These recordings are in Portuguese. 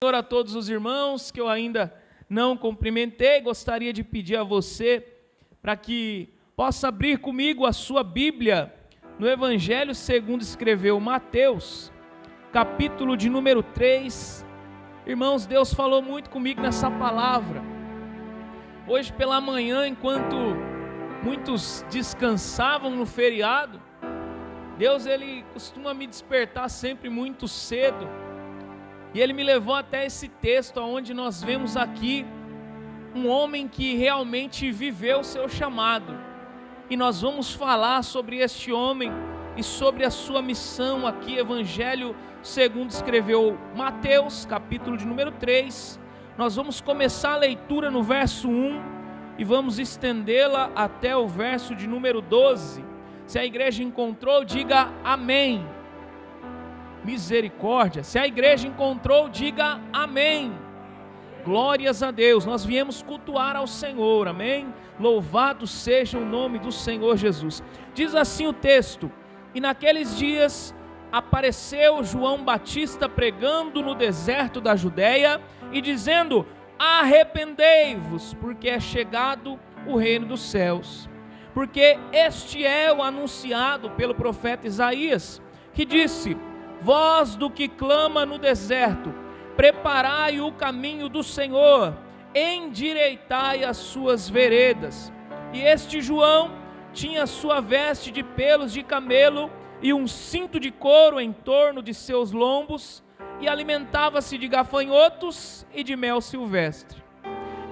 Senhor, a todos os irmãos que eu ainda não cumprimentei, gostaria de pedir a você para que possa abrir comigo a sua Bíblia no Evangelho segundo escreveu Mateus, capítulo de número 3. Irmãos, Deus falou muito comigo nessa palavra. Hoje pela manhã, enquanto muitos descansavam no feriado, Deus ele costuma me despertar sempre muito cedo. E ele me levou até esse texto onde nós vemos aqui um homem que realmente viveu o seu chamado. E nós vamos falar sobre este homem e sobre a sua missão aqui, Evangelho segundo escreveu Mateus, capítulo de número 3. Nós vamos começar a leitura no verso 1 e vamos estendê-la até o verso de número 12. Se a igreja encontrou, diga amém. Misericórdia. Se a igreja encontrou, diga amém. Glórias a Deus. Nós viemos cultuar ao Senhor, amém? Louvado seja o nome do Senhor Jesus. Diz assim o texto: e naqueles dias apareceu João Batista pregando no deserto da Judeia e dizendo: arrependei-vos, porque é chegado o reino dos céus. Porque este é o anunciado pelo profeta Isaías, que disse: voz do que clama no deserto, preparai o caminho do Senhor, endireitai as suas veredas. E este João tinha sua veste de pelos de camelo e um cinto de couro em torno de seus lombos, e alimentava-se de gafanhotos e de mel silvestre.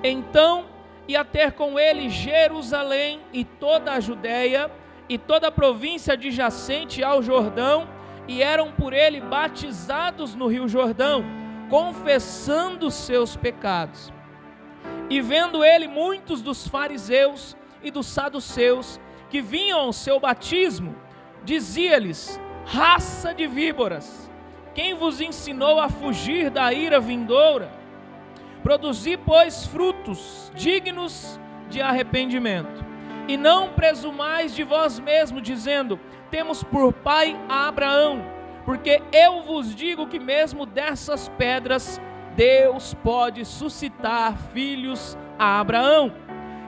Então ia ter com ele Jerusalém e toda a Judeia e toda a província adjacente ao Jordão, e eram por ele batizados no rio Jordão, confessando seus pecados. E vendo ele muitos dos fariseus e dos saduceus que vinham ao seu batismo, dizia-lhes: raça de víboras, quem vos ensinou a fugir da ira vindoura? Produzi, pois, frutos dignos de arrependimento, e não presumais de vós mesmos, dizendo: temos por pai a Abraão, porque eu vos digo que mesmo dessas pedras Deus pode suscitar filhos a Abraão.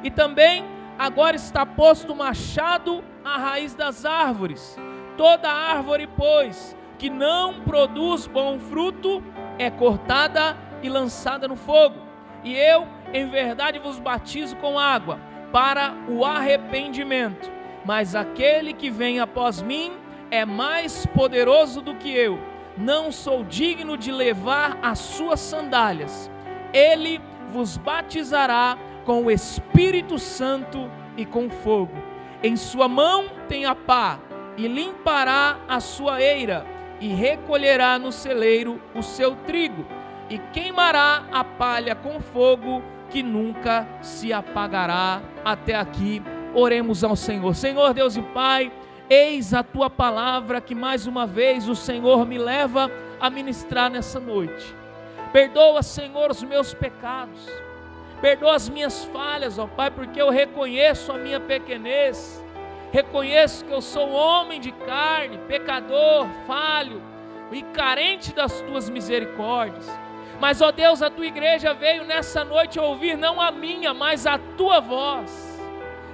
E também agora está posto o machado à raiz das árvores. Toda árvore, pois, que não produz bom fruto, é cortada e lançada no fogo. E eu, em verdade, vos batizo com água para o arrependimento. Mas aquele que vem após mim é mais poderoso do que eu. Não sou digno de levar as suas sandálias. Ele vos batizará com o Espírito Santo e com fogo. Em sua mão tem a pá, e limpará a sua eira, e recolherá no celeiro o seu trigo, e queimará a palha com fogo, que nunca se apagará. Até aqui. Oremos ao Senhor. Senhor Deus e Pai, eis a Tua palavra que mais uma vez o Senhor me leva a ministrar nessa noite. Perdoa, Senhor, os meus pecados, perdoa as minhas falhas, ó Pai, porque eu reconheço a minha pequenez, reconheço que eu sou homem de carne, pecador, falho e carente das Tuas misericórdias. Mas, ó Deus, a Tua igreja veio nessa noite ouvir não a minha, mas a Tua voz.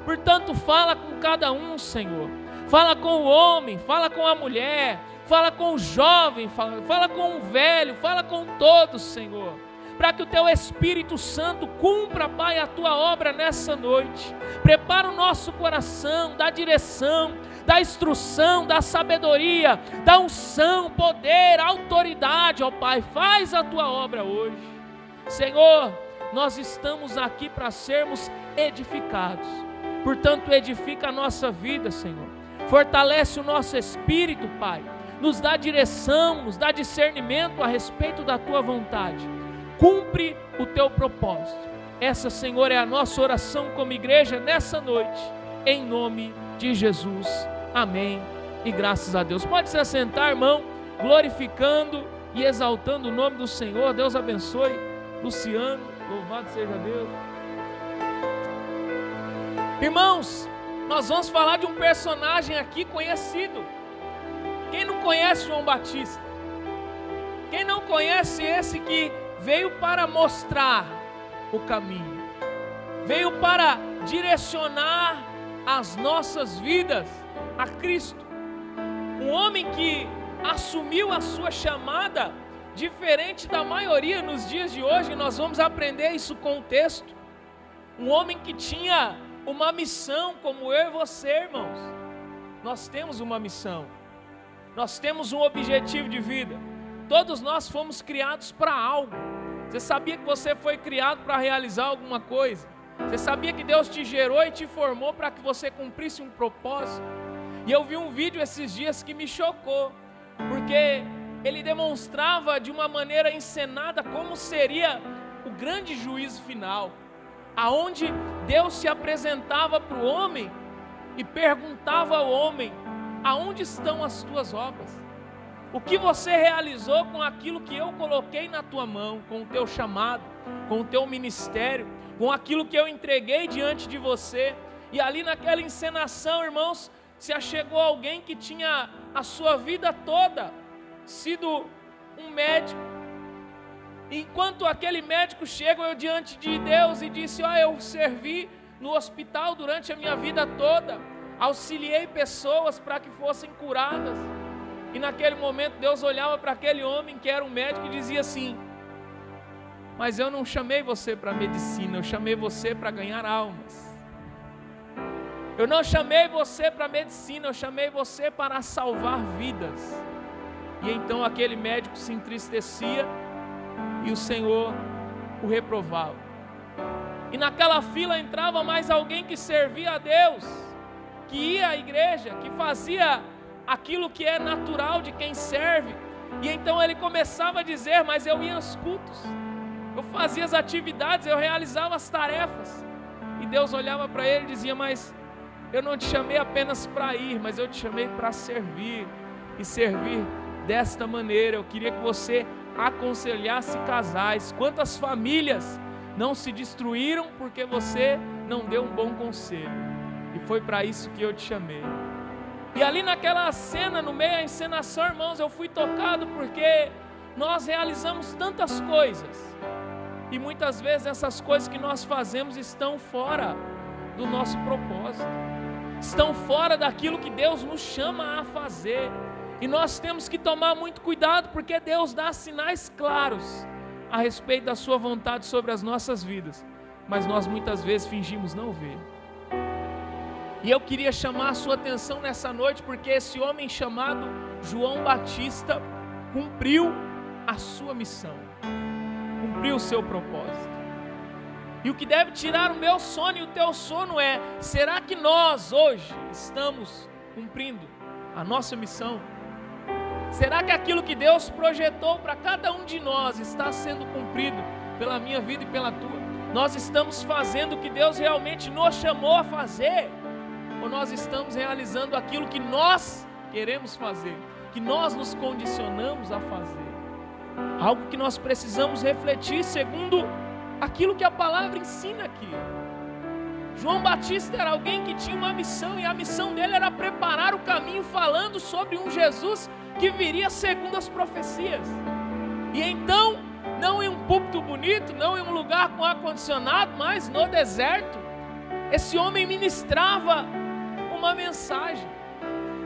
Portanto, fala com cada um, Senhor. Fala com o homem, fala com a mulher, fala com o jovem, fala com o velho, fala com todos, Senhor. Para que o Teu Espírito Santo cumpra, Pai, a Tua obra nessa noite. Prepara o nosso coração, dá direção, dá instrução, dá sabedoria, dá unção, poder, autoridade, ó Pai. Faz a Tua obra hoje. Senhor, nós estamos aqui para sermos edificados. Portanto, edifica a nossa vida, Senhor. Fortalece o nosso espírito, Pai. Nos dá direção, nos dá discernimento a respeito da Tua vontade. Cumpre o Teu propósito. Essa, Senhor, é a nossa oração como igreja nessa noite. Em nome de Jesus. Amém. E graças a Deus. Pode se assentar, irmão, glorificando e exaltando o nome do Senhor. Deus abençoe. Luciano, louvado seja Deus. Irmãos, nós vamos falar de um personagem aqui conhecido. Quem não conhece João Batista? Quem não conhece esse que veio para mostrar o caminho, veio para direcionar as nossas vidas a Cristo. Um homem que assumiu a sua chamada, diferente da maioria nos dias de hoje. Nós vamos aprender isso com o texto. Um homem que tinha uma missão, como eu e você, irmãos. Nós temos uma missão, nós temos um objetivo de vida. Todos nós fomos criados para algo. Você sabia que você foi criado para realizar alguma coisa? Você sabia que Deus te gerou e te formou para que você cumprisse um propósito? E eu vi um vídeo esses dias que me chocou, porque ele demonstrava de uma maneira encenada como seria o grande juízo final, aonde Deus se apresentava para o homem e perguntava ao homem: aonde estão as tuas obras? O que você realizou com aquilo que eu coloquei na tua mão, com o teu chamado, com o teu ministério, com aquilo que eu entreguei diante de você? E ali naquela encenação, irmãos, se achegou alguém que tinha a sua vida toda sido um médico. Enquanto aquele médico chegou diante de Deus e disse: eu servi no hospital durante a minha vida toda, auxiliei pessoas para que fossem curadas. E naquele momento Deus olhava para aquele homem que era um médico e dizia assim: mas eu não chamei você para medicina, eu chamei você para ganhar almas. Eu não chamei você para medicina, eu chamei você para salvar vidas. E então aquele médico se entristecia e o Senhor o reprovava. E naquela fila entrava mais alguém que servia a Deus, que ia à igreja, que fazia aquilo que é natural de quem serve. E então ele começava a dizer: mas eu ia aos cultos, eu fazia as atividades, eu realizava as tarefas. E Deus olhava para ele e dizia: mas eu não te chamei apenas para ir, mas eu te chamei para servir, e servir desta maneira. Eu queria que você aconselhasse casais. Quantas famílias não se destruíram porque você não deu um bom conselho? E foi para isso que eu te chamei. E ali naquela cena, no meio da encenação, irmãos, eu fui tocado, porque nós realizamos tantas coisas, e muitas vezes essas coisas que nós fazemos estão fora do nosso propósito, estão fora daquilo que Deus nos chama a fazer. E nós temos que tomar muito cuidado, porque Deus dá sinais claros a respeito da sua vontade sobre as nossas vidas, mas nós muitas vezes fingimos não ver. E eu queria chamar a sua atenção nessa noite, porque esse homem chamado João Batista cumpriu a sua missão, cumpriu o seu propósito. E o que deve tirar o meu sono e o teu sono é: será que nós hoje estamos cumprindo a nossa missão? Será que aquilo que Deus projetou para cada um de nós está sendo cumprido pela minha vida e pela tua? Nós estamos fazendo o que Deus realmente nos chamou a fazer? Ou nós estamos realizando aquilo que nós queremos fazer, que nós nos condicionamos a fazer? Algo que nós precisamos refletir segundo aquilo que a palavra ensina aqui. João Batista era alguém que tinha uma missão, e a missão dele era preparar o caminho, falando sobre um Jesus que viria segundo as profecias. E então, não em um púlpito bonito, não em um lugar com ar-condicionado, mas no deserto, esse homem ministrava uma mensagem.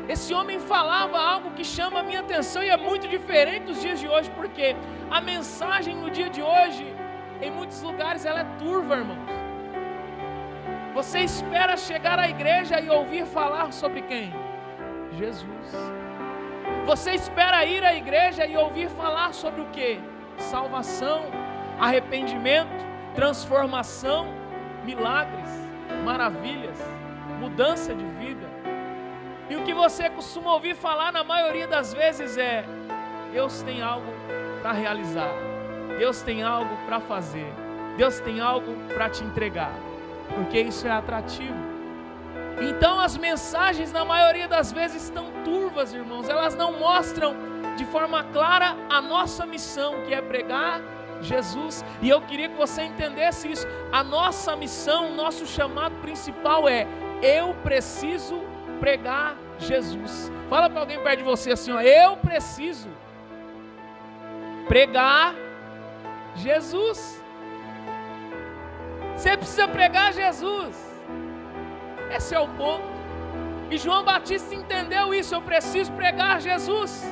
Esse homem falava algo que chama a minha atenção, e é muito diferente dos dias de hoje, porque a mensagem no dia de hoje, em muitos lugares, ela é turva, irmãos. Você espera chegar à igreja e ouvir falar sobre quem? Jesus. Você espera ir à igreja e ouvir falar sobre o quê? Salvação, arrependimento, transformação, milagres, maravilhas, mudança de vida. E o que você costuma ouvir falar na maioria das vezes é: Deus tem algo para realizar, Deus tem algo para fazer, Deus tem algo para te entregar, porque isso é atrativo. Então as mensagens na maioria das vezes estão turvas, irmãos. Elas não mostram de forma clara a nossa missão, que é pregar Jesus. E eu queria que você entendesse isso. A nossa missão, o nosso chamado principal é: eu preciso pregar Jesus. Fala para alguém perto de você assim, ó: eu preciso pregar Jesus. Você precisa pregar Jesus. Esse é o ponto. E João Batista entendeu isso. Eu preciso pregar Jesus.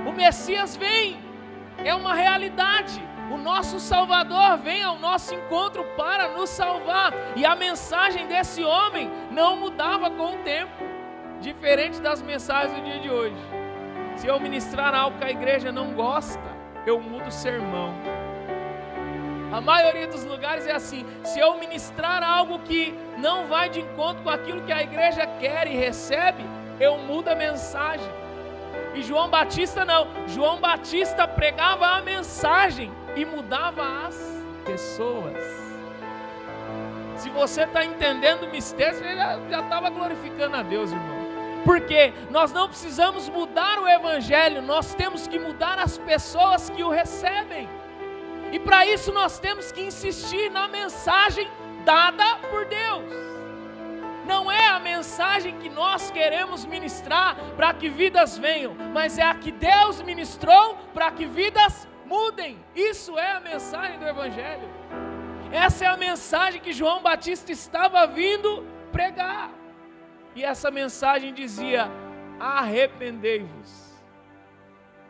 O Messias vem. É uma realidade. O nosso Salvador vem ao nosso encontro para nos salvar. E a mensagem desse homem não mudava com o tempo. Diferente das mensagens do dia de hoje. Se eu ministrar algo que a igreja não gosta, eu mudo o sermão. A maioria dos lugares é assim. Se eu ministrar algo que não vai de encontro com aquilo que a igreja quer e recebe, eu mudo a mensagem. E João Batista não. João Batista pregava a mensagem e mudava as pessoas. Se você está entendendo o mistério, você já estava glorificando a Deus, irmão. Porque nós não precisamos mudar o evangelho, nós temos que mudar as pessoas que o recebem. E para isso nós temos que insistir na mensagem dada por Deus. Não é a mensagem que nós queremos ministrar para que vidas venham, mas é a que Deus ministrou para que vidas mudem. Isso é a mensagem do evangelho. Essa é a mensagem que João Batista estava vindo pregar. E essa mensagem dizia: arrependei-vos.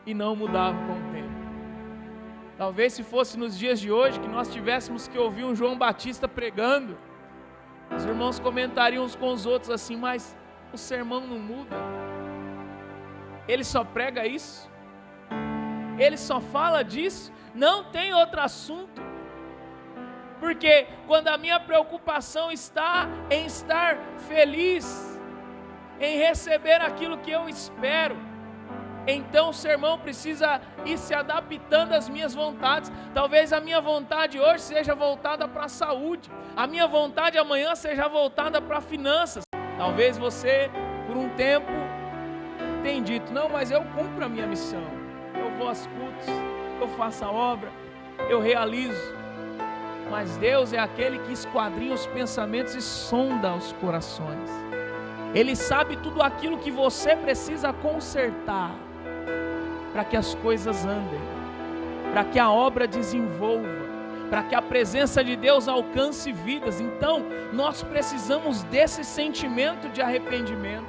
E não mudava com o tempo. Talvez se fosse nos dias de hoje que nós tivéssemos que ouvir um João Batista pregando, os irmãos comentariam uns com os outros assim: mas o sermão não muda. Ele só prega isso. Ele só fala disso. Não tem outro assunto. Porque quando a minha preocupação está em estar feliz, em receber aquilo que eu espero, então o sermão precisa ir se adaptando às minhas vontades. Talvez a minha vontade hoje seja voltada para a saúde, a minha vontade amanhã seja voltada para finanças. Talvez você, por um tempo, tenha dito: não, mas eu cumpro a minha missão, eu vou aos cultos, eu faço a obra, eu realizo. Mas Deus é aquele que esquadrinha os pensamentos e sonda os corações. Ele sabe tudo aquilo que você precisa consertar para que as coisas andem, para que a obra desenvolva, para que a presença de Deus alcance vidas. Então, nós precisamos desse sentimento de arrependimento,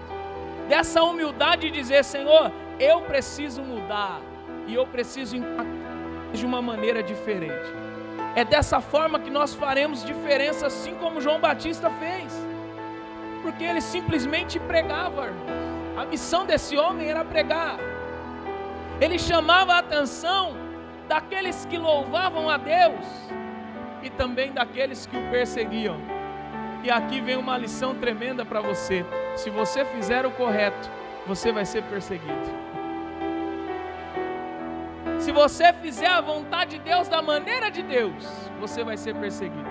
dessa humildade de dizer: Senhor, eu preciso mudar e eu preciso impactar de uma maneira diferente. É dessa forma que nós faremos diferença, assim como João Batista fez. Porque ele simplesmente pregava, irmãos. A missão desse homem era pregar. Ele chamava a atenção daqueles que louvavam a Deus e também daqueles que o perseguiam. E aqui vem uma lição tremenda para você. Se você fizer o correto, você vai ser perseguido. Se você fizer a vontade de Deus da maneira de Deus, você vai ser perseguido.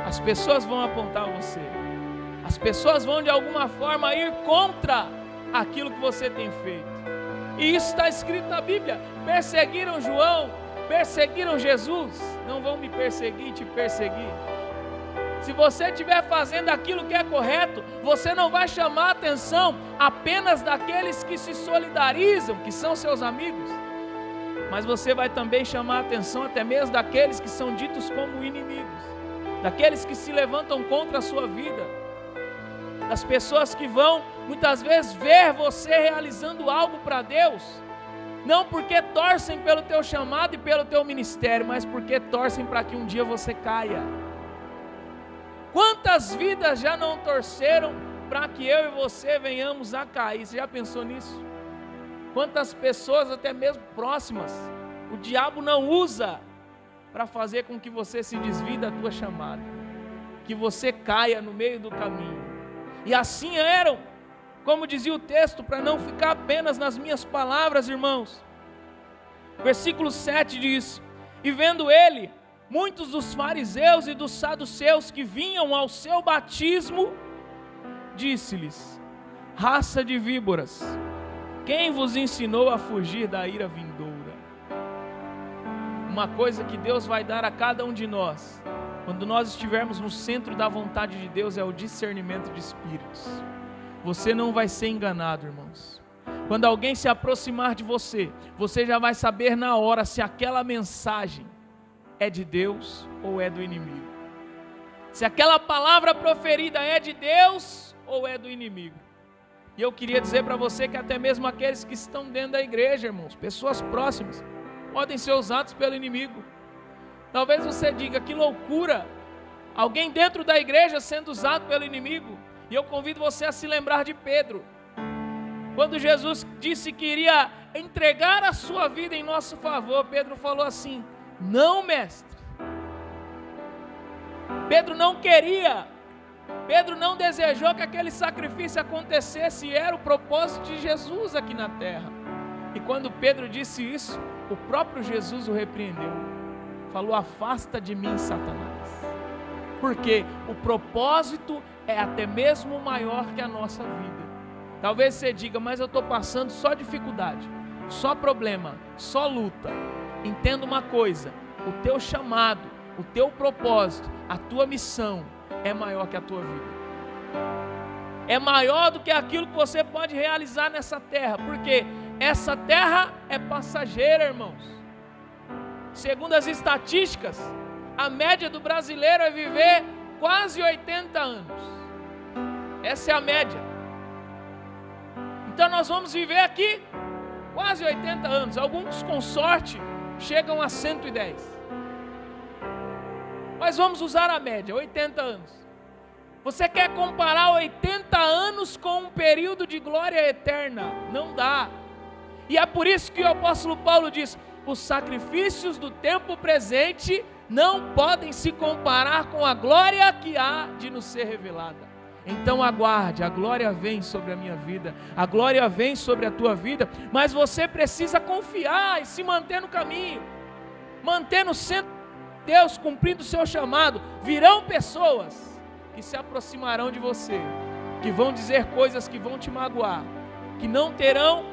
As pessoas vão apontar você. As pessoas vão de alguma forma ir contra aquilo que você tem feito. E isso está escrito na Bíblia. Perseguiram João, perseguiram Jesus, não vão me perseguir e te perseguir. Se você estiver fazendo aquilo que é correto, você não vai chamar a atenção apenas daqueles que se solidarizam, que são seus amigos, mas você vai também chamar a atenção até mesmo daqueles que são ditos como inimigos, daqueles que se levantam contra a sua vida, das pessoas que vão muitas vezes ver você realizando algo para Deus, não porque torcem pelo teu chamado e pelo teu ministério, mas porque torcem para que um dia você caia. Quantas vidas já não torceram para que eu e você venhamos a cair? Você já pensou nisso? Quantas pessoas, até mesmo próximas, o diabo não usa para fazer com que você se desvie da tua chamada, que você caia no meio do caminho. E assim eram, como dizia o texto, para não ficar apenas nas minhas palavras, irmãos. Versículo 7 diz: e vendo ele, muitos dos fariseus e dos saduceus que vinham ao seu batismo, disse-lhes: raça de víboras, quem vos ensinou a fugir da ira vindoura? Uma coisa que Deus vai dar a cada um de nós, quando nós estivermos no centro da vontade de Deus, é o discernimento de espíritos. Você não vai ser enganado, irmãos. Quando alguém se aproximar de você, você já vai saber na hora se aquela mensagem é de Deus ou é do inimigo. Se aquela palavra proferida é de Deus ou é do inimigo. E eu queria dizer para você que até mesmo aqueles que estão dentro da igreja, irmãos, pessoas próximas, podem ser usados pelo inimigo. Talvez você diga, que loucura, alguém dentro da igreja sendo usado pelo inimigo. E eu convido você a se lembrar de Pedro. Quando Jesus disse que iria entregar a sua vida em nosso favor, Pedro falou assim: não, mestre. Pedro não queria, Pedro não desejou que aquele sacrifício acontecesse, e era o propósito de Jesus aqui na terra. E quando Pedro disse isso, o próprio Jesus o repreendeu. Falou: afasta de mim, Satanás. Porque o propósito é até mesmo maior que a nossa vida. Talvez você diga, mas eu estou passando só dificuldade, só problema, só luta. Entenda uma coisa, o teu chamado, o teu propósito, a tua missão é maior que a tua vida. É maior do que aquilo que você pode realizar nessa terra, porque essa terra é passageira, irmãos. Segundo as estatísticas, a média do brasileiro é viver quase 80 anos. Essa é a média. Então nós vamos viver aqui quase 80 anos. Alguns com sorte chegam a 110. Mas vamos usar a média, 80 anos. Você quer comparar 80 anos com um período de glória eterna? Não dá. E é por isso que o apóstolo Paulo diz: os sacrifícios do tempo presente não podem se comparar com a glória que há de nos ser revelada. Então aguarde, a glória vem sobre a minha vida, a glória vem sobre a tua vida, mas você precisa confiar e se manter no caminho, manter no centro de Deus, cumprindo o seu chamado. Virão pessoas que se aproximarão de você, que vão dizer coisas que vão te magoar, que não terão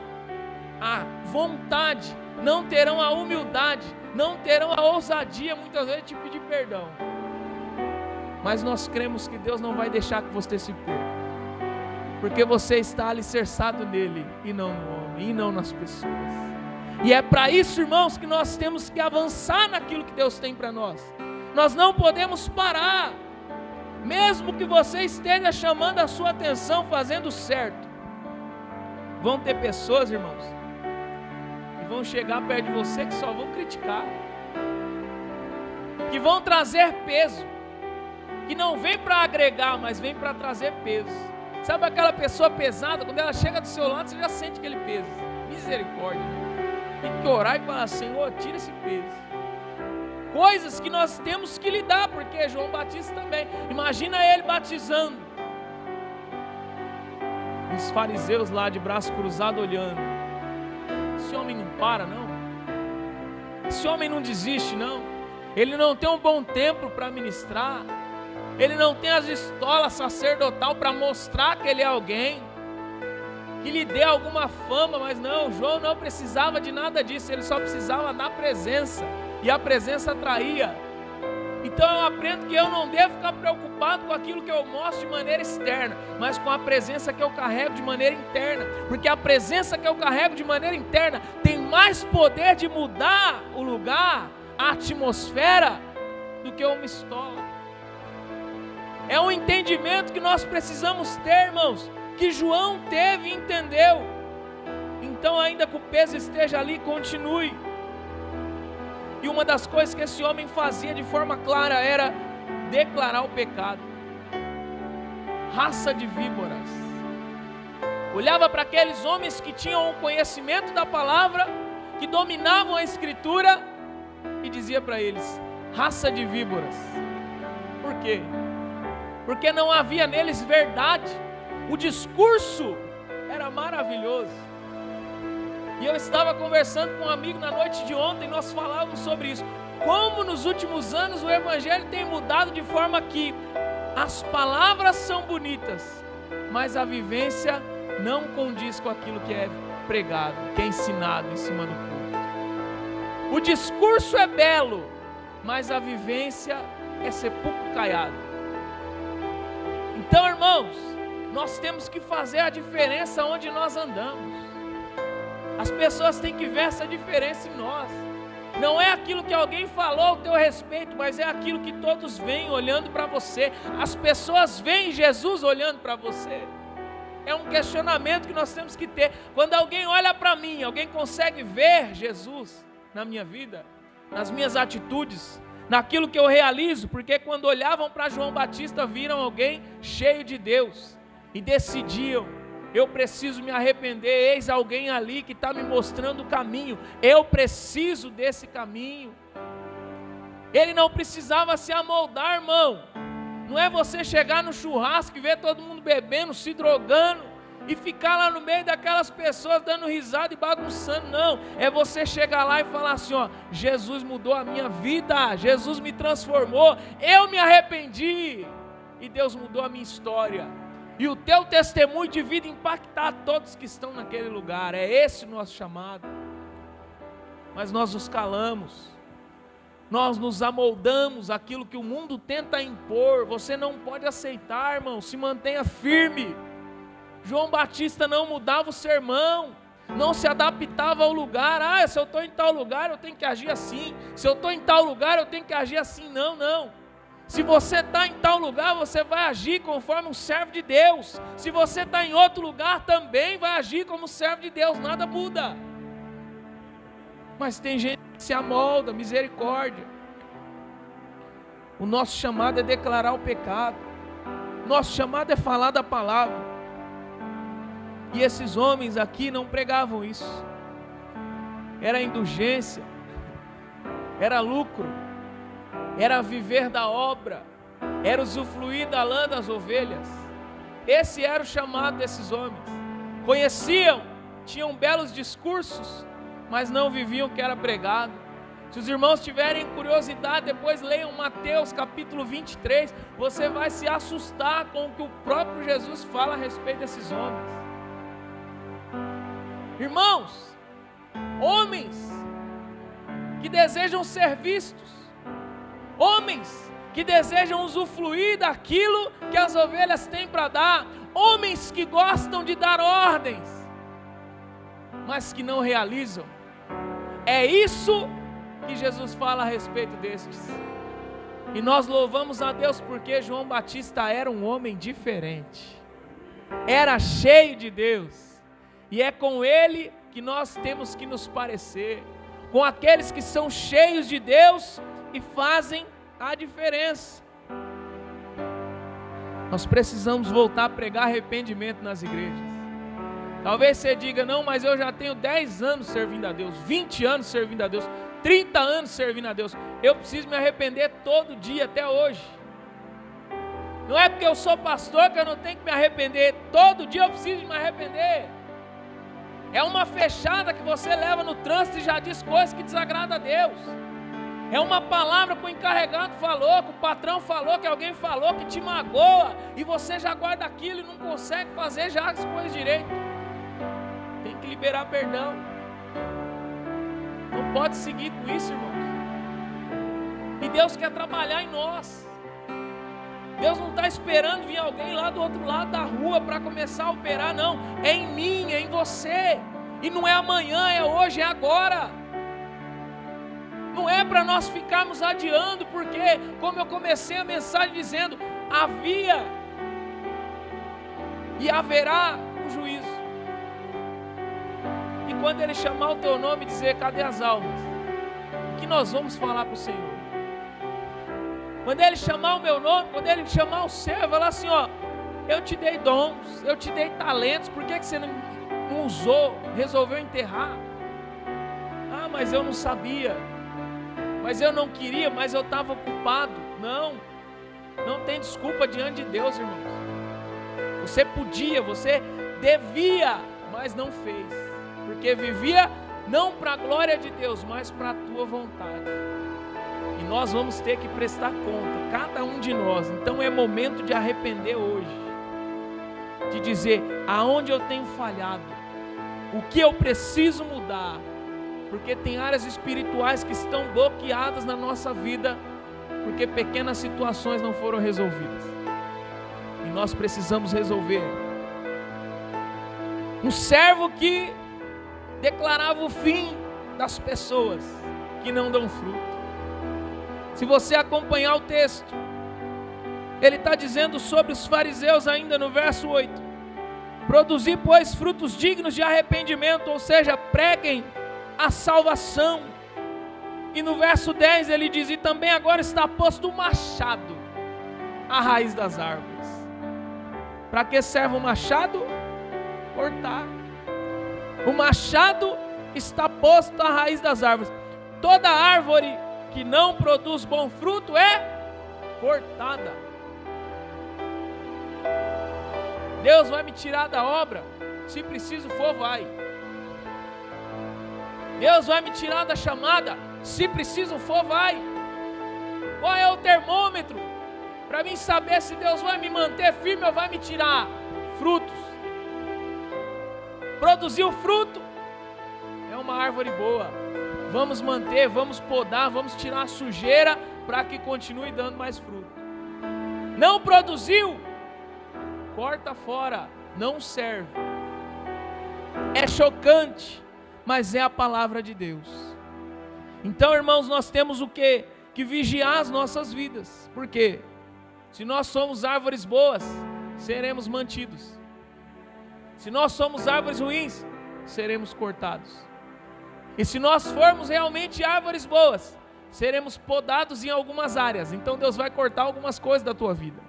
a vontade, não terão a humildade, não terão a ousadia, muitas vezes, de te pedir perdão. Mas nós cremos que Deus não vai deixar que você se perca, porque você está alicerçado nele, e não no homem, e não nas pessoas. E é para isso, irmãos, que nós temos que avançar naquilo que Deus tem para nós. Nós não podemos parar, mesmo que você esteja chamando a sua atenção, fazendo certo. Vão ter pessoas, irmãos, que vão chegar perto de você, que só vão criticar, que vão trazer peso, que não vem para agregar, mas vem para trazer peso. Sabe aquela pessoa pesada, quando ela chega do seu lado, você já sente aquele peso. Misericórdia. Tem que orar e falar: Senhor, tira esse peso. Coisas que nós temos que lidar, porque João Batista também, imagina ele batizando, os fariseus lá de braço cruzado olhando. Esse homem não para, não. Esse homem não desiste, não. Ele não tem um bom tempo para ministrar. Ele não tem as estolas sacerdotal para mostrar que ele é alguém, que lhe dê alguma fama. Mas não, João não precisava de nada disso, ele só precisava da presença, e a presença atraía. Então eu aprendo que eu não devo ficar preocupado com aquilo que eu mostro de maneira externa, mas com a presença que eu carrego de maneira interna, porque a presença que eu carrego de maneira interna tem mais poder de mudar o lugar, a atmosfera, do que uma estola. É um entendimento que nós precisamos ter, irmãos, que João teve e entendeu. Então, ainda que o peso esteja ali, continue. E uma das coisas que esse homem fazia de forma clara era declarar o pecado. Raça de víboras. Olhava para aqueles homens que tinham o conhecimento da palavra, que dominavam a escritura, e dizia para eles: raça de víboras. Por quê? Porque não havia neles verdade. O discurso era maravilhoso. E eu estava conversando com um amigo na noite de ontem, nós falávamos sobre isso. Como nos últimos anos o evangelho tem mudado de forma que as palavras são bonitas, mas a vivência não condiz com aquilo que é pregado, que é ensinado em cima do púlpito. O discurso é belo, mas a vivência é sepulcro caiado. Então, irmãos, nós temos que fazer a diferença onde nós andamos. As pessoas têm que ver essa diferença em nós. Não é aquilo que alguém falou ao teu respeito, mas é aquilo que todos veem olhando para você. As pessoas veem Jesus olhando para você. É um questionamento que nós temos que ter. Quando alguém olha para mim, alguém consegue ver Jesus na minha vida, nas minhas atitudes, naquilo que eu realizo, porque quando olhavam para João Batista, viram alguém cheio de Deus e decidiam: eu preciso me arrepender, eis alguém ali que está me mostrando o caminho, eu preciso desse caminho. Ele não precisava se amoldar, irmão. Não é você chegar no churrasco e ver todo mundo bebendo, se drogando e ficar lá no meio daquelas pessoas dando risada e bagunçando, não. É você chegar lá e falar assim, ó: Jesus mudou a minha vida, Jesus me transformou, eu me arrependi e Deus mudou a minha história. E o teu testemunho de vida impactar todos que estão naquele lugar. É esse o nosso chamado. Mas nós nos calamos. Nós nos amoldamos àquilo que o mundo tenta impor. Você não pode aceitar, irmão. Se mantenha firme. João Batista não mudava o sermão, não se adaptava ao lugar. Se eu estou em tal lugar eu tenho que agir assim. Se eu estou em tal lugar eu tenho que agir assim. Não. Se você está em tal lugar, você vai agir conforme um servo de Deus. Se você está em outro lugar, também vai agir como servo de Deus. Nada muda. Mas tem gente que se amolda, misericórdia. O nosso chamado é declarar o pecado. Nosso chamado é falar da palavra. E esses homens aqui não pregavam isso. Era indulgência, era lucro, era viver da obra, era usufruir da lã das ovelhas. Esse era o chamado desses homens. Conheciam, tinham belos discursos, mas não viviam o que era pregado. Se os irmãos tiverem curiosidade, depois leiam Mateus capítulo 23, você vai se assustar com o que o próprio Jesus fala a respeito desses homens. Irmãos, homens que desejam ser vistos, homens que desejam usufruir daquilo que as ovelhas têm para dar, homens que gostam de dar ordens, mas que não realizam. É isso que Jesus fala a respeito destes. E nós louvamos a Deus porque João Batista era um homem diferente, era cheio de Deus, e é com ele que nós temos que nos parecer, com aqueles que são cheios de Deus e fazem a diferença. Nós precisamos voltar a pregar arrependimento nas igrejas. Talvez você diga: não, mas eu já tenho 10 anos servindo a Deus, 20 anos servindo a Deus, 30 anos servindo a Deus. Eu preciso me arrepender todo dia, até hoje. Não é porque eu sou pastor que eu não tenho que me arrepender. Todo dia eu preciso me arrepender. É uma fechada que você leva no trânsito e já diz coisas que desagradam a Deus. É uma palavra que o encarregado falou, que o patrão falou, que alguém falou, que te magoa, e você já guarda aquilo e não consegue fazer já as coisas direito. Tem que liberar perdão. Não pode seguir com isso, irmãos. E Deus quer trabalhar em nós. Deus não está esperando vir alguém lá do outro lado da rua para começar a operar, não. É em mim, é em você. E não é amanhã, é hoje, é agora. Não é para nós ficarmos adiando, porque, como eu comecei a mensagem dizendo, havia e haverá um juízo. E quando Ele chamar o teu nome e dizer: cadê as almas? O que nós vamos falar para o Senhor? Quando Ele chamar o meu nome, quando Ele chamar o seu, eu falar assim: ó, eu te dei dons, eu te dei talentos, por que você não usou, resolveu enterrar? Ah, mas eu não sabia, mas eu não queria, mas eu estava ocupado. Não tem desculpa diante de Deus, irmãos. Você podia, você devia, mas não fez, porque vivia não para a glória de Deus, mas para a tua vontade. E nós vamos ter que prestar conta, cada um de nós. Então é momento de arrepender hoje, de dizer aonde eu tenho falhado, o que eu preciso mudar, porque tem áreas espirituais que estão bloqueadas na nossa vida, porque pequenas situações não foram resolvidas, e nós precisamos resolver. Um servo que declarava o fim das pessoas, que não dão fruto. Se você acompanhar o texto, ele está dizendo sobre os fariseus ainda no verso 8: produzir, pois, frutos dignos de arrependimento, ou seja, preguem a salvação. E no verso 10 ele diz: e também agora está posto o machado à raiz das árvores. Para que serve o machado? Cortar. O machado está posto à raiz das árvores. Toda árvore que não produz bom fruto é cortada. Deus vai me tirar da obra? Se preciso for, vai. Deus vai me tirar da chamada? Se preciso for, vai. Qual é o termômetro para mim saber se Deus vai me manter firme ou vai me tirar? Frutos. Produzir o fruto é uma árvore boa. Vamos manter, vamos podar, vamos tirar a sujeira para que continue dando mais fruto. Não produziu? Corta fora, não serve. É chocante, mas é a palavra de Deus. Então, irmãos, nós temos o quê? Que vigiar as nossas vidas. Por quê? Se nós somos árvores boas, seremos mantidos. Se nós somos árvores ruins, seremos cortados. E se nós formos realmente árvores boas, seremos podados em algumas áreas. Então Deus vai cortar algumas coisas da tua vida,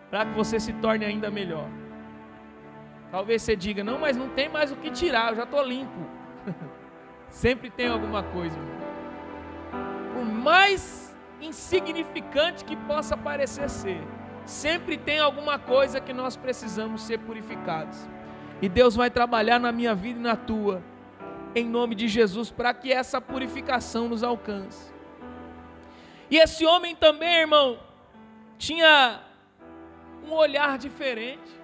para que você se torne ainda melhor. Talvez você diga: não, mas não tem mais o que tirar, eu já estou limpo. Sempre tem alguma coisa, irmão. Por mais insignificante que possa parecer ser, sempre tem alguma coisa que nós precisamos ser purificados. E Deus vai trabalhar na minha vida e na tua, em nome de Jesus, para que essa purificação nos alcance. E esse homem também, irmão, tinha um olhar diferente.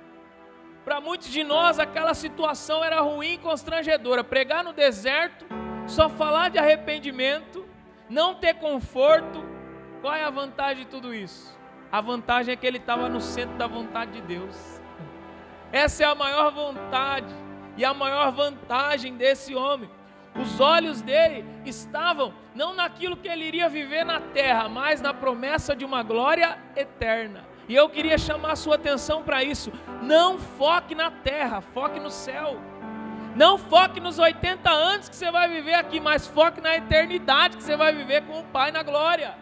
Para muitos de nós aquela situação era ruim e constrangedora. Pregar no deserto, só falar de arrependimento, não ter conforto. Qual é a vantagem de tudo isso? A vantagem é que ele estava no centro da vontade de Deus. Essa é a maior vontade e a maior vantagem desse homem. Os olhos dele estavam não naquilo que ele iria viver na terra, mas na promessa de uma glória eterna. E eu queria chamar a sua atenção para isso. Não foque na terra, foque no céu. Não foque nos 80 anos que você vai viver aqui, mas foque na eternidade que você vai viver com o Pai na glória.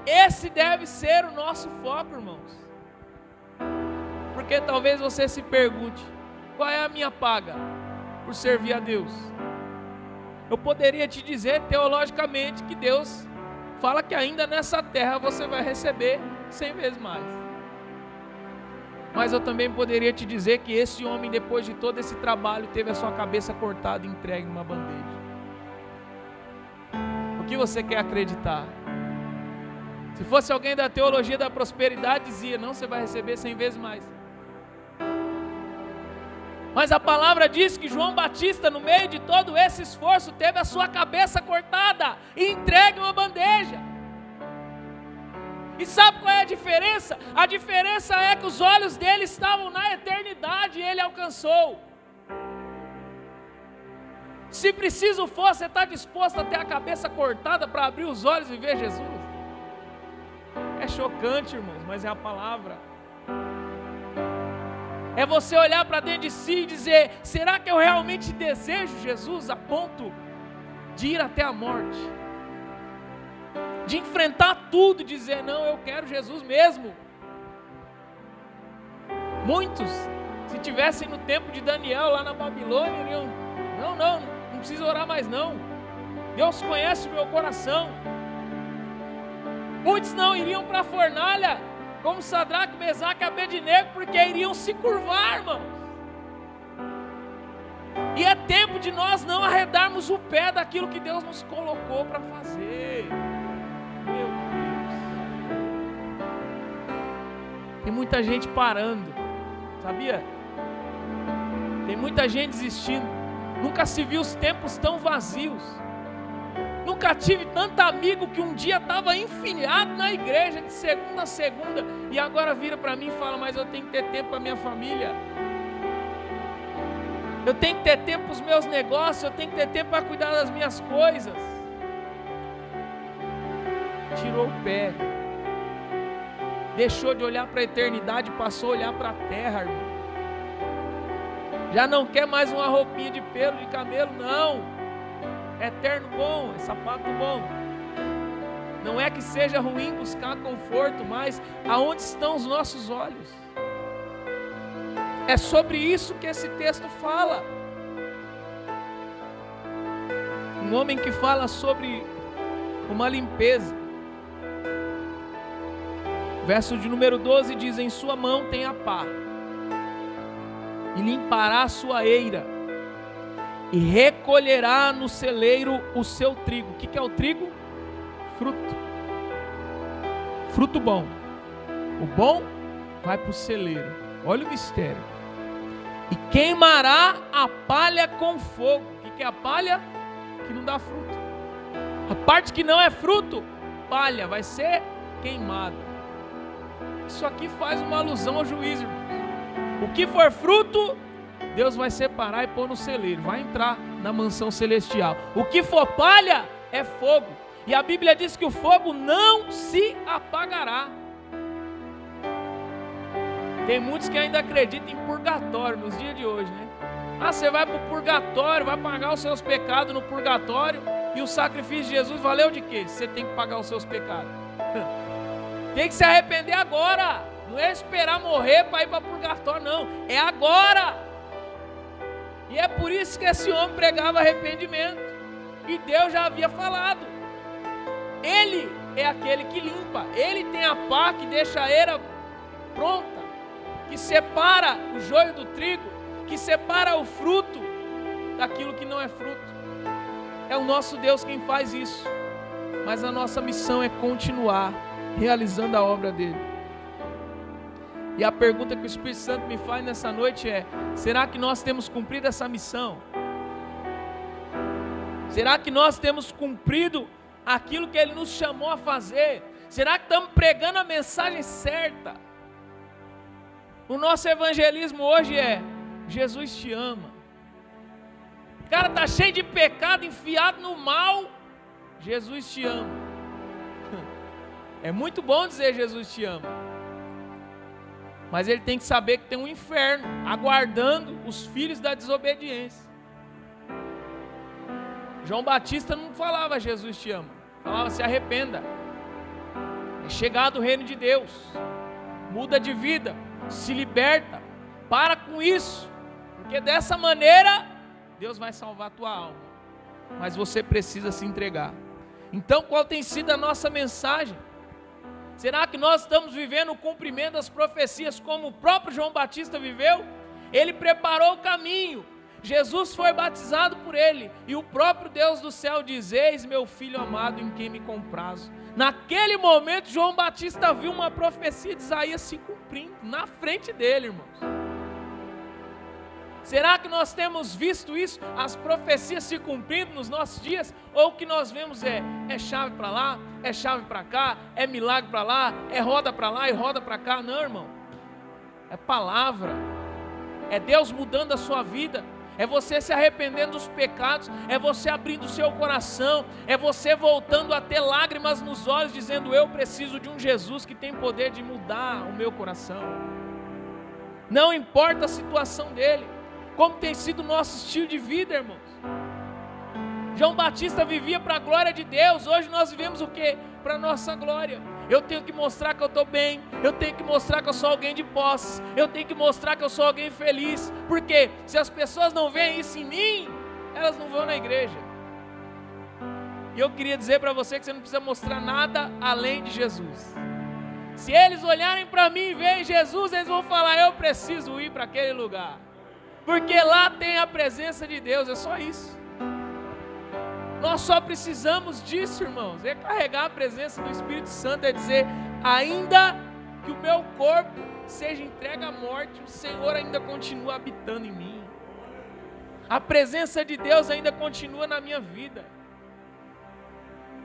Esse deve ser o nosso foco, irmãos. Porque talvez você se pergunte: qual é a minha paga por servir a Deus? Eu poderia te dizer teologicamente que Deus fala que ainda nessa terra você vai receber 100 vezes mais. Mas eu também poderia te dizer que esse homem, depois de todo esse trabalho, teve a sua cabeça cortada e entregue numa bandeja. O que você quer acreditar? Se fosse alguém da teologia da prosperidade, dizia: não, você vai receber 100 vezes mais. Mas a palavra diz que João Batista, no meio de todo esse esforço, teve a sua cabeça cortada e entregue uma bandeja. E sabe qual é a diferença? A diferença é que os olhos dele estavam na eternidade e ele alcançou. Se preciso for, você está disposto a ter a cabeça cortada para abrir os olhos e ver Jesus? É chocante, irmãos, mas é a palavra. É você olhar para dentro de si e dizer: será que eu realmente desejo Jesus a ponto de ir até a morte? De enfrentar tudo e dizer: não, eu quero Jesus mesmo. Muitos, se tivessem no tempo de Daniel lá na Babilônia, iriam: não precisa orar mais não. Deus conhece o meu coração. Muitos não iriam para a fornalha, como Sadraque, Mesaque e Abednego, porque iriam se curvar, irmãos. E é tempo de nós não arredarmos o pé daquilo que Deus nos colocou para fazer. Meu Deus. Tem muita gente parando, sabia? Tem muita gente desistindo. Nunca se viu os tempos tão vazios. Nunca tive tanto amigo que um dia estava enfilhado na igreja de segunda a segunda e agora vira para mim e fala: mas eu tenho que ter tempo para minha família, eu tenho que ter tempo para os meus negócios, eu tenho que ter tempo para cuidar das minhas coisas. tirou o pé. Deixou de olhar para a eternidade e passou a olhar para a terra, irmão. Já não quer mais uma roupinha de pelo de camelo, não. É eterno bom, é sapato bom. Não é que seja ruim buscar conforto, mas aonde estão os nossos olhos? É sobre isso que esse texto fala. Um homem que fala sobre uma limpeza. Verso de número 12 diz: em sua mão tem a pá, e limpará a sua eira, e recolherá no celeiro o seu trigo. O que é o trigo? Fruto. Fruto bom. O bom vai para o celeiro. Olha o mistério. E queimará a palha com fogo. O que é a palha? Que não dá fruto. A parte que não é fruto, palha, vai ser queimada. Isso aqui faz uma alusão ao juízo, irmãos. O que for fruto, Deus vai separar e pôr no celeiro, vai entrar na mansão celestial. O que for palha é fogo. E a Bíblia diz que o fogo não se apagará. Tem muitos que ainda acreditam em purgatório nos dias de hoje, né? Ah, você vai para o purgatório, vai pagar os seus pecados no purgatório, e o sacrifício de Jesus valeu de quê? Você tem que pagar os seus pecados. Tem que se arrepender agora. Não é esperar morrer para ir para o purgatório, não. É agora. E é por isso que esse homem pregava arrependimento. E Deus já havia falado. Ele é aquele que limpa. Ele tem a pá que deixa a eira pronta, que separa o joio do trigo, que separa o fruto daquilo que não é fruto. É o nosso Deus quem faz isso. Mas a nossa missão é continuar realizando a obra dele. E a pergunta que o Espírito Santo me faz nessa noite é: será que nós temos cumprido essa missão? Será que nós temos cumprido aquilo que ele nos chamou a fazer? Será que estamos pregando a mensagem certa? O nosso evangelismo hoje é: Jesus te ama. O cara está cheio de pecado, enfiado no mal. Jesus te ama. É muito bom dizer Jesus te ama, mas ele tem que saber que tem um inferno aguardando os filhos da desobediência. João Batista não falava Jesus te ama, falava se arrependa, é chegado o reino de Deus, muda de vida, se liberta, para com isso, porque dessa maneira Deus vai salvar a tua alma, mas você precisa se entregar. Então qual tem sido a nossa mensagem? Será que nós estamos vivendo o cumprimento das profecias como o próprio João Batista viveu? Ele preparou o caminho, Jesus foi batizado por ele, e o próprio Deus do céu diz: eis meu filho amado em quem me comprazo. Naquele momento João Batista viu uma profecia de Isaías se cumprindo na frente dele, irmãos. Será que nós temos visto isso, as profecias se cumprindo nos nossos dias? Ou o que nós vemos é chave para lá, é chave para cá, é milagre para lá, é roda para lá e roda para cá? Não, irmão, é palavra, é Deus mudando a sua vida, é você se arrependendo dos pecados, é você abrindo o seu coração, é você voltando a ter lágrimas nos olhos, dizendo: eu preciso de um Jesus que tem poder de mudar o meu coração. Não importa a situação dele. Como tem sido o nosso estilo de vida, irmãos? João Batista vivia para a glória de Deus. Hoje nós vivemos o quê? Para a nossa glória. Eu tenho que mostrar que eu estou bem. Eu tenho que mostrar que eu sou alguém de posse. Eu tenho que mostrar que eu sou alguém feliz. Porque se as pessoas não veem isso em mim, elas não vão na igreja. E eu queria dizer para você que você não precisa mostrar nada além de Jesus. Se eles olharem para mim e verem Jesus, eles vão falar: eu preciso ir para aquele lugar, porque lá tem a presença de Deus. É só isso. Nós só precisamos disso, irmãos. É carregar a presença do Espírito Santo, é dizer: ainda que o meu corpo seja entregue à morte, o Senhor ainda continua habitando em mim. A presença de Deus ainda continua na minha vida.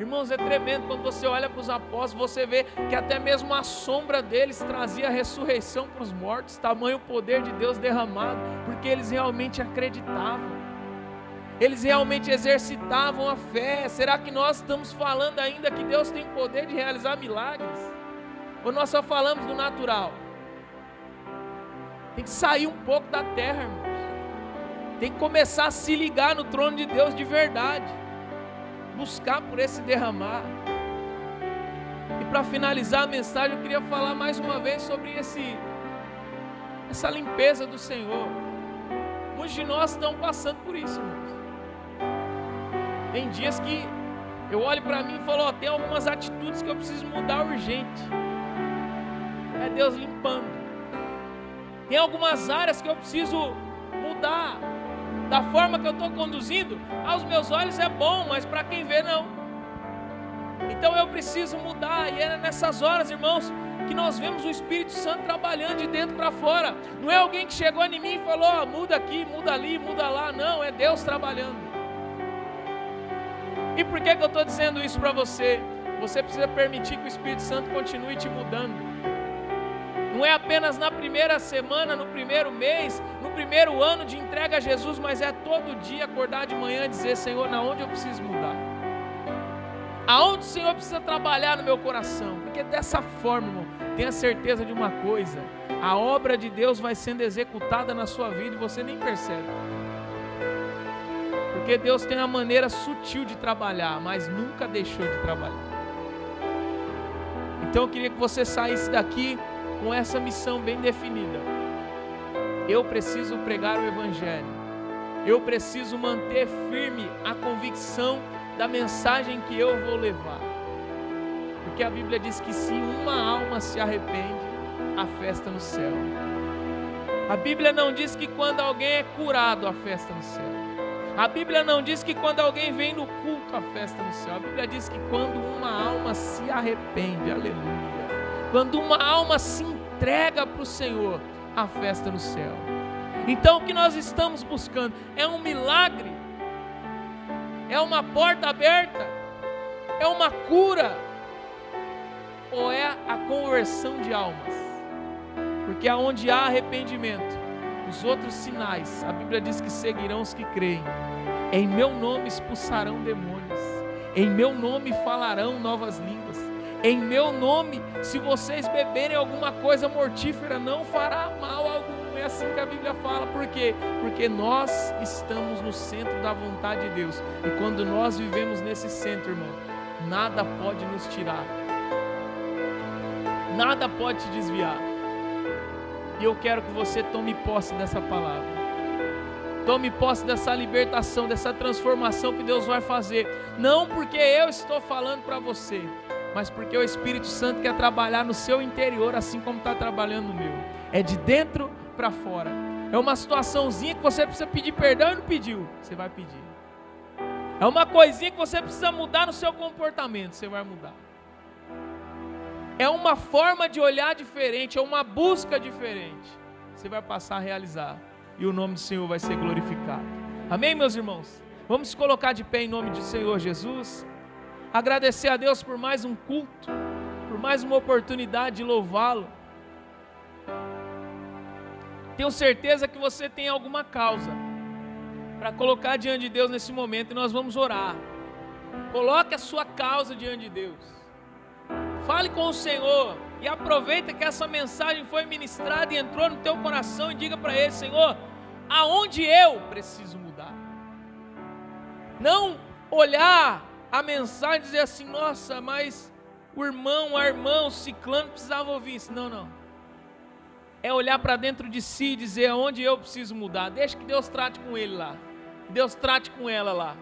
Irmãos, é tremendo quando você olha para os apóstolos, você vê que até mesmo a sombra deles trazia a ressurreição para os mortos, tamanho poder de Deus derramado, porque eles realmente acreditavam. Eles realmente exercitavam a fé. Será que nós estamos falando ainda que Deus tem poder de realizar milagres? Ou nós só falamos do natural? Tem que sair um pouco da terra, irmãos. Tem que começar a se ligar no trono de Deus de verdade. Buscar por esse derramar. E para finalizar a mensagem, eu queria falar mais uma vez sobre essa limpeza do Senhor. Muitos de nós estão passando por isso, irmãos. Tem dias que eu olho para mim e falo, ó, tem algumas atitudes que eu preciso mudar urgente. É Deus limpando. Tem algumas áreas que eu preciso mudar. Da forma que eu estou conduzindo, aos meus olhos é bom, mas para quem vê não. Então eu preciso mudar. E é nessas horas, irmãos, que nós vemos o Espírito Santo trabalhando de dentro para fora. Não é alguém que chegou em mim e falou, ó, muda aqui, muda ali, muda lá. Não, é Deus trabalhando. E por que eu estou dizendo isso para você? Você precisa permitir que o Espírito Santo continue te mudando. Não é apenas na primeira semana, no primeiro mês, no primeiro ano de entrega a Jesus, mas é todo dia acordar de manhã e dizer, Senhor, na onde eu preciso mudar? Aonde o Senhor precisa trabalhar no meu coração? Porque dessa forma, irmão, tenha certeza de uma coisa, a obra de Deus vai sendo executada na sua vida e você nem percebe. Porque Deus tem uma maneira sutil de trabalhar, mas nunca deixou de trabalhar. Então eu queria que você saísse daqui com essa missão bem definida. Eu preciso pregar o Evangelho. Eu preciso manter firme a convicção da mensagem que eu vou levar. Porque a Bíblia diz que se uma alma se arrepende, há festa no céu. A Bíblia não diz que quando alguém é curado, há festa no céu. A Bíblia não diz que quando alguém vem no culto, há festa no céu. A Bíblia diz que quando uma alma se arrepende, aleluia. Quando uma alma se entrega para o Senhor, há festa no céu. Então o que nós estamos buscando é um milagre, é uma porta aberta, é uma cura, ou é a conversão de almas? Porque aonde há arrependimento, os outros sinais, a Bíblia diz que seguirão os que creem. Em meu nome expulsarão demônios, em meu nome falarão novas línguas, em meu nome, se vocês beberem alguma coisa mortífera, não fará mal algum. É assim que a Bíblia fala. Por quê? Porque nós estamos no centro da vontade de Deus. E quando nós vivemos nesse centro, irmão, nada pode nos tirar. Nada pode te desviar. E eu quero que você tome posse dessa palavra. Tome posse dessa libertação, dessa transformação que Deus vai fazer. Não porque eu estou falando para você, mas porque o Espírito Santo quer trabalhar no seu interior, assim como está trabalhando no meu. É de dentro para fora. É uma situaçãozinha que você precisa pedir perdão e não pediu, você vai pedir. É uma coisinha que você precisa mudar no seu comportamento, você vai mudar. É uma forma de olhar diferente, é uma busca diferente, você vai passar a realizar. E o nome do Senhor vai ser glorificado. Amém, meus irmãos? Vamos se colocar de pé em nome do Senhor Jesus. Agradecer a Deus por mais um culto, por mais uma oportunidade de louvá-lo. Tenho certeza que você tem alguma causa para colocar diante de Deus nesse momento e nós vamos orar. Coloque a sua causa diante de Deus. Fale com o Senhor e aproveita que essa mensagem foi ministrada e entrou no teu coração e diga para Ele, Senhor, aonde eu preciso mudar? Não olhar a mensagem e dizer assim, nossa, mas o irmão, a irmã, o ciclano precisava ouvir isso. Não, não. É olhar para dentro de si e dizer aonde eu preciso mudar. Deixa que Deus trate com ele lá. Deus trate com ela lá.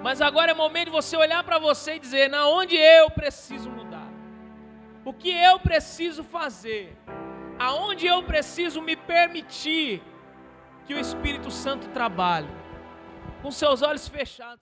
Mas agora é momento de você olhar para você e dizer, na onde eu preciso mudar? O que eu preciso fazer? Aonde eu preciso me permitir que o Espírito Santo trabalhe? Com seus olhos fechados.